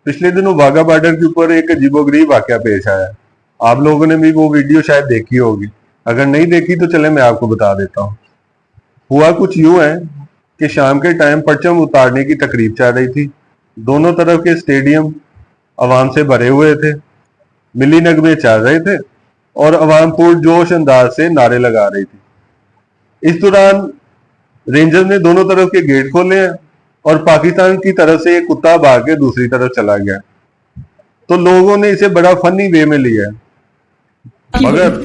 पिछले दिनों वाघा बॉर्डर के ऊपर एक अजीबोगरीब वाकया पेश आया। आप लोगों ने भी वो वीडियो शायद देखी होगी। अगर नहीं देखी तो चले मैं आपको बता देता हूँ। हुआ कुछ यूं है कि शाम के टाइम परचम उतारने की तकरीब चल रही थी। दोनों तरफ के स्टेडियम आवाम से भरे हुए थे, मिली नगमे चल रहे थे और आवाम पुरजोश अंदाज से नारे लगा रही थी। इस दौरान रेंजर ने दोनों तरफ के गेट खोले हैं और पाकिस्तान की तरफ से एक कुत्ता भाग के दूसरी तरफ चला गया। तो लोगों ने इसे बड़ा फनी वे में लिया, मगर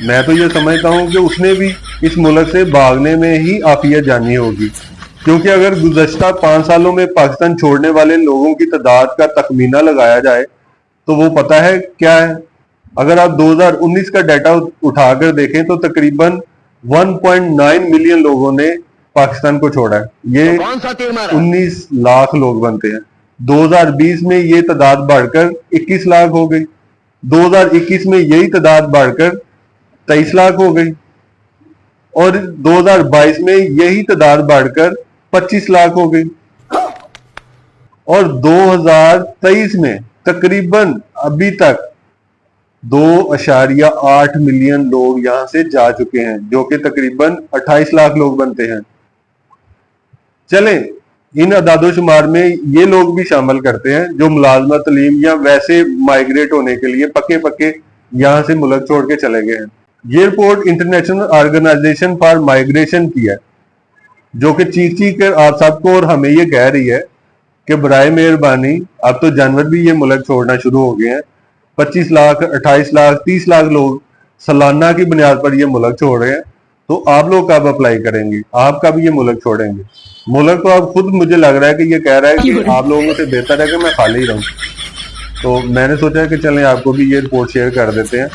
मैं तो ये समझता हूँ कि उसने भी इस मुल्क से भागने में ही आफियत जानी होगी, क्योंकि अगर गुज़श्ता 5 सालों में पाकिस्तान छोड़ने वाले लोगों की तादाद का तखमीना लगाया जाए तो वो पता है क्या है। अगर आप 2019 का डाटा उठाकर देखें तो तकरीबन 1.9 मिलियन लोगों ने पाकिस्तान को छोड़ा है। ये 19 लाख लोग बनते हैं। 2020 में ये तादाद बढ़कर 21 लाख हो गई। 2021 में यही तादाद बढ़कर 23 लाख हो गई और 2022 में यही तादाद बढ़कर 25 लाख हो गई और 2023 में तकरीबन अभी तक 2.8 मिलियन लोग यहां से जा चुके हैं, जो कि तकरीबन 28 लाख लोग बनते हैं। चले इन अदादोशुमार में ये लोग भी शामिल करते हैं जो मुलाजमत, तलीम या वैसे माइग्रेट होने के लिए पक्के पक्के यहां से मुल्क छोड़ के चले गए हैं। ये report international organization for migration की है, जो कि चीख चीख कर आप सबको और हमें ये कह रही है कि बराए मेहरबानी अब तो जानवर भी ये मुल्क छोड़ना शुरू हो गए हैं। 25 लाख, 28 लाख, 30 लाख लोग सालाना की बुनियाद पर ये मुल्क छोड़ रहे हैं। तो आप लोग कब अप्लाई करेंगे? आप कब ये मुल्क छोड़ेंगे? मुल्क तो अब खुद मुझे लग रहा है कि ये कह रहा है कि आप लोगों से बेहतर है कि मैं खाली रहूं। तो मैंने सोचा कि चलें आपको भी ये रिपोर्ट शेयर कर देते हैं।